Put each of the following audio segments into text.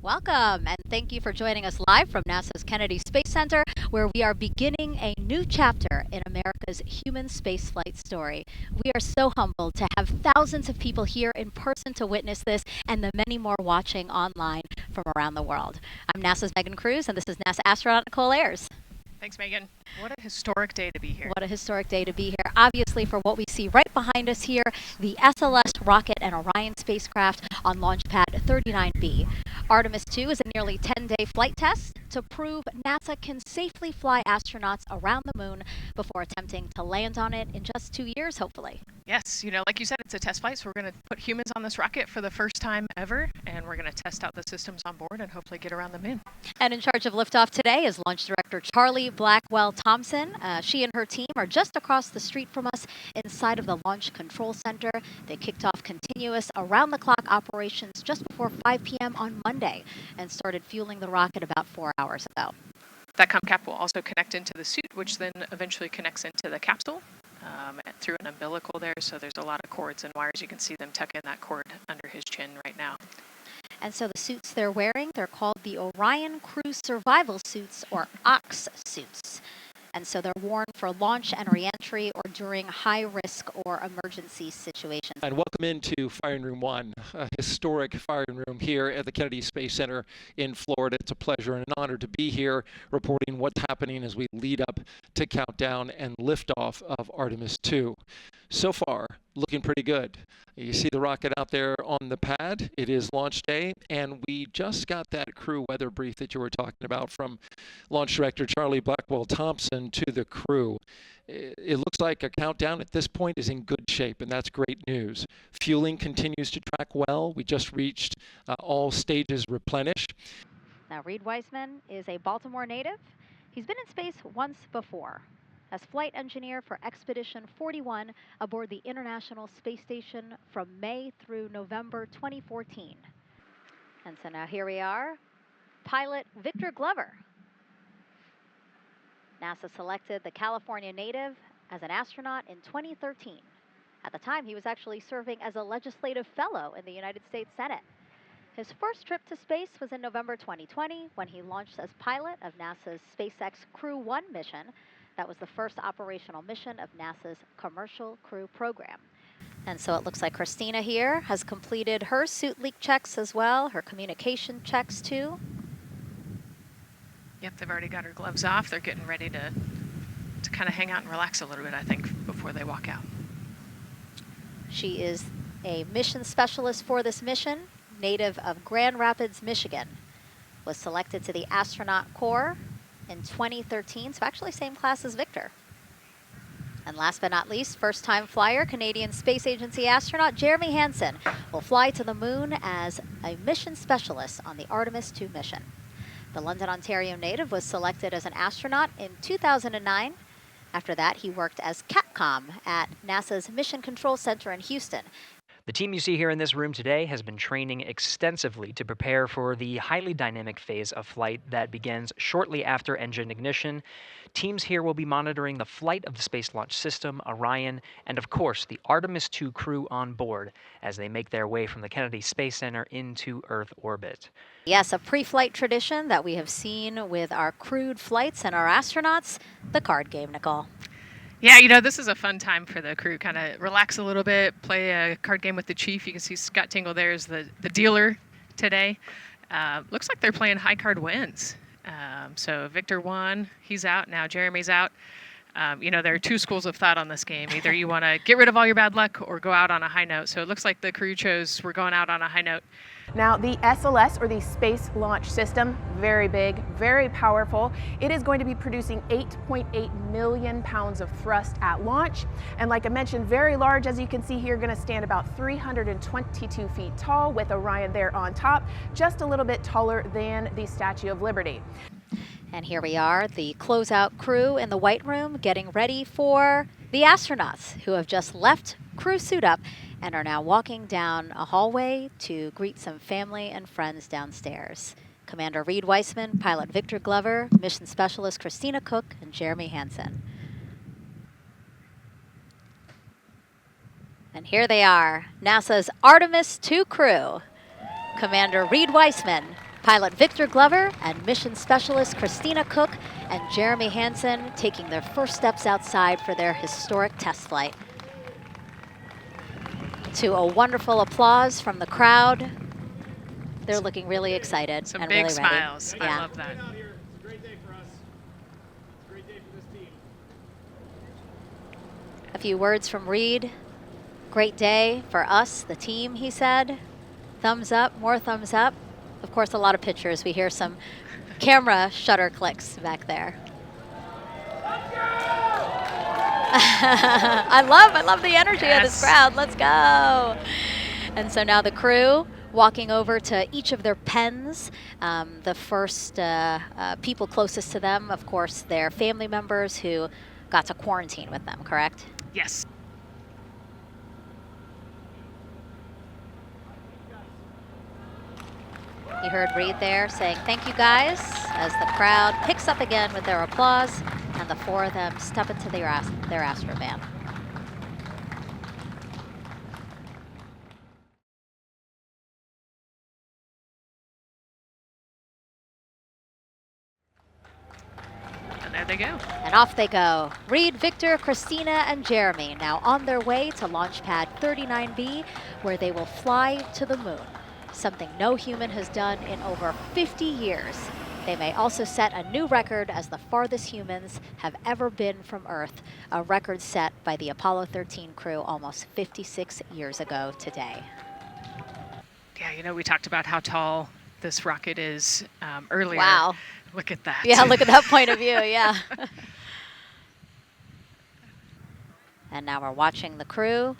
Welcome, and thank you for joining us live from NASA's Kennedy Space Center, where we are beginning a new chapter in America's human spaceflight story. We are so humbled to have thousands of people here in person to witness this, and the many more watching online from around the world. I'm NASA's Megan Cruz, and this is NASA astronaut Nicole Ayers. Thanks, Megan. What a historic day to be here. What a historic day to be here. Obviously, for what we see right behind us here, the SLS rocket and Orion spacecraft on Launchpad 39B. Artemis 2 is a nearly 10-day flight test to prove NASA can safely fly astronauts around the moon before attempting to land on it in just 2 years, hopefully. Yes, like you said, it's a test flight, so we're going to put humans on this rocket for the first time ever, and we're going to test out the systems on board and hopefully get around the moon. And in charge of liftoff today is Launch Director Charlie Blackwell Thompson. She and her team are just across the street from us inside of the Launch Control Center. They kicked off continuous around-the-clock operations just before 5 p.m. on Monday and started fueling the rocket about 4 hours ago. That cap will also connect into the suit, which then eventually connects into the capsule through an umbilical there. So there's a lot of cords and wires. You can see them tuck in that cord under his chin right now. And so the suits they're wearing, they're called the Orion Crew Survival Suits, or OX suits. And so they're worn for launch and reentry or during high-risk or emergency situations. And welcome into Firing Room 1, a historic firing room here at the Kennedy Space Center in Florida. It's a pleasure and an honor to be here reporting what's happening as we lead up to countdown and liftoff of Artemis 2. So far, looking pretty good. You see the rocket out there on the pad. It is launch day, and we just got that crew weather brief that you were talking about from Launch Director Charlie Blackwell Thompson to the crew. It looks like a countdown at this point is in good shape, and that's great news. Fueling continues to track well. We just reached all stages replenished. Now, Reed Weissman is a Baltimore native. He's been in space once before as flight engineer for Expedition 41 aboard the International Space Station from May through November 2014. And so now here we are, pilot Victor Glover. NASA selected the California native as an astronaut in 2013. At the time, he was actually serving as a legislative fellow in the United States Senate. His first trip to space was in November 2020 when he launched as pilot of NASA's SpaceX Crew 1 mission. That was the first operational mission of NASA's Commercial Crew program. And so it looks like Christina here has completed her suit leak checks as well, her communication checks too. Yep, they've already got her gloves off. They're getting ready to kind of hang out and relax a little bit, I think, before they walk out. She is a mission specialist for this mission, native of Grand Rapids, Michigan. Was selected to the astronaut corps in 2013, so actually same class as Victor. And last but not least, first-time flyer, Canadian Space Agency astronaut Jeremy Hansen will fly to the moon as a mission specialist on the Artemis 2 mission. The London, Ontario native was selected as an astronaut in 2009. After that, he worked as CATCOM at NASA's Mission Control Center in Houston. The team you see here in this room today has been training extensively to prepare for the highly dynamic phase of flight that begins shortly after engine ignition. Teams here will be monitoring the flight of the Space Launch System, Orion, and of course the Artemis 2 crew on board as they make their way from the Kennedy Space Center into Earth orbit. Yes, a pre-flight tradition that we have seen with our crewed flights and our astronauts, the card game, Nicole. Yeah, this is a fun time for the crew. Kind of relax a little bit, play a card game with the chief. You can see Scott Tingle there is the dealer today. Looks like they're playing high card wins. So Victor won. He's out. Now Jeremy's out. There are two schools of thought on this game. Either you want to get rid of all your bad luck or go out on a high note. So it looks like the crew chose we're going out on a high note. Now, the SLS, or the Space Launch System, very big, very powerful. It is going to be producing 8.8 million pounds of thrust at launch. And like I mentioned, very large, as you can see here, going to stand about 322 feet tall with Orion there on top, just a little bit taller than the Statue of Liberty. And here we are, the closeout crew in the White Room getting ready for the astronauts who have just left crew suit up and are now walking down a hallway to greet some family and friends downstairs. Commander Reed Weissman, pilot Victor Glover, mission specialist Christina Cook, and Jeremy Hansen. And here they are, NASA's Artemis 2 crew. Commander Reed Weissman, Pilot Victor Glover and mission specialist Christina Cook and Jeremy Hansen taking their first steps outside for their historic test flight. To a wonderful applause from the crowd. They're looking really excited Some and big really smiles. ready. I love that. It's a great day for us. It's a great day for this team. A few words from Reed. Great day for us, the team, he said. Thumbs up, more thumbs up. Of course, a lot of pictures. We hear some camera shutter clicks back there. I love the energy of this crowd. Let's go. And so now the crew walking over to each of their pens. The first people closest to them, of course, their family members who got to quarantine with them, correct? Yes. You heard Reed there saying, "Thank you guys," as the crowd picks up again with their applause, and the four of them step into their Astrovan. And there they go. And off they go. Reed, Victor, Christina, and Jeremy now on their way to Launchpad 39B, where they will fly to the moon, something no human has done in over 50 years. They may also set a new record as the farthest humans have ever been from Earth, a record set by the Apollo 13 crew almost 56 years ago today. Yeah, you know, we talked about how tall this rocket is earlier. Wow. Look at that. Yeah, look at that point of view, yeah. And now we're watching the crew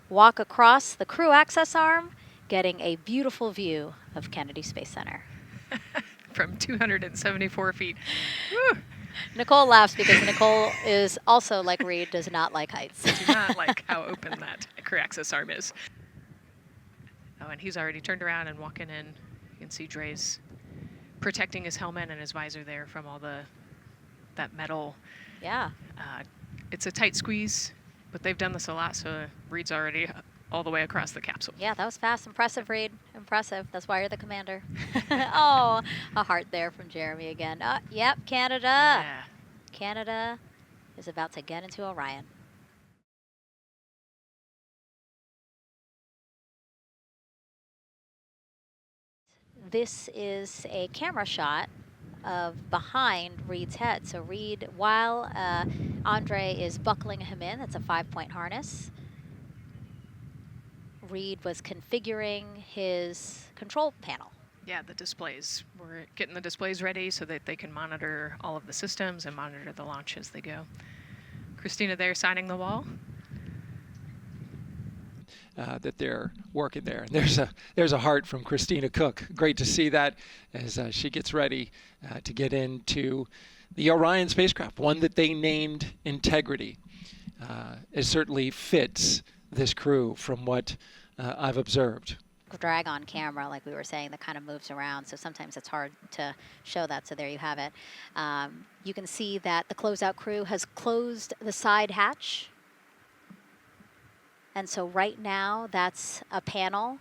walk across the crew access arm, getting a beautiful view of Kennedy Space Center. From 274 feet. Woo. Nicole laughs because Nicole is also, like Reed, does not like heights. Do not like how open that crew access arm is. Oh, and he's already turned around and walking in. You can see Dre's protecting his helmet and his visor there from all that metal. Yeah. It's a tight squeeze, but they've done this a lot, so Reed's already all the way across the capsule. Yeah, that was fast. Impressive, Reed. Impressive. That's why you're the commander. Oh, a heart there from Jeremy again. Yep, Canada. Yeah. Canada is about to get into Orion. This is a camera shot of behind Reed's head. So Reed, while Andre is buckling him in, it's a 5-point harness. Reed was configuring his control panel. Yeah, the displays. We're getting the displays ready so that they can monitor all of the systems and monitor the launch as they go. Christina there signing the wall. That they're working there. And there's a heart from Christina Cook. Great to see that as she gets ready to get into the Orion spacecraft, one that they named Integrity. It certainly fits this crew from what I've observed. Drag on camera, like we were saying, that kind of moves around, so sometimes it's hard to show that, so there you have it. You can see that the closeout crew has closed the side hatch. And so right now, that's a panel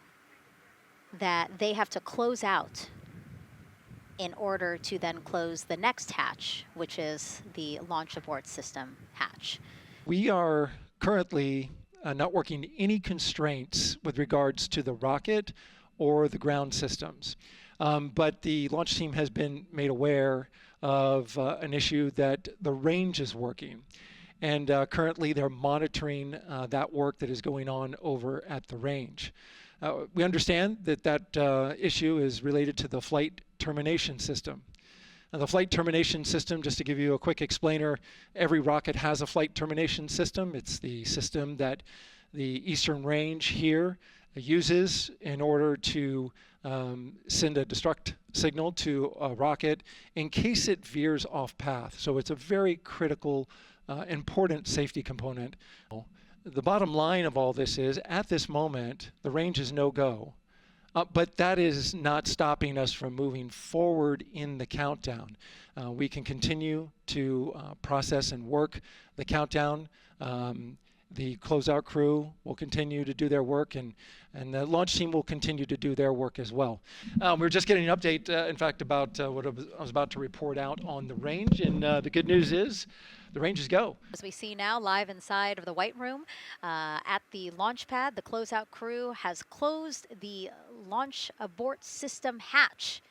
that they have to close out in order to then close the next hatch, which is the launch abort system hatch. We are currently not working any constraints with regards to the rocket or the ground systems. But the launch team has been made aware of an issue that the range is working. And currently they're monitoring that work that is going on over at the range. We understand that that issue is related to the flight termination system. Now, the flight termination system, just to give you a quick explainer, every rocket has a flight termination system. It's the system that the Eastern Range here uses in order to send a destruct signal to a rocket in case it veers off path. So it's a very critical important safety component. The bottom line of all this is, at this moment, the range is no-go. But that is not stopping us from moving forward in the countdown. We can continue to process and work the countdown. The closeout crew will continue to do their work, and the launch team will continue to do their work as well. We're just getting an update, in fact, about what I was about to report out on the range, and the good news is the range is go. As we see now live inside of the White Room at the launch pad, the closeout crew has closed the launch abort system hatch.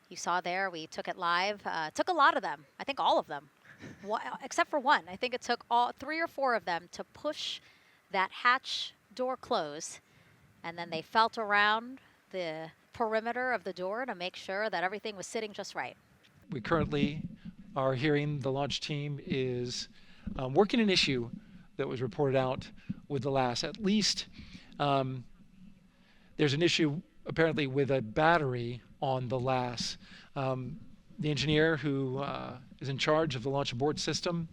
You saw there, we took it live. Took a lot of them, I think all of them. Except for one. I think it took all 3 or 4 of them to push that hatch door close, and then they felt around the perimeter of the door to make sure that everything was sitting just right. We currently are hearing the launch team is working an issue that was reported out with the LAS. At least there's an issue apparently with a battery on the LAS. The engineer who is in charge of the launch abort system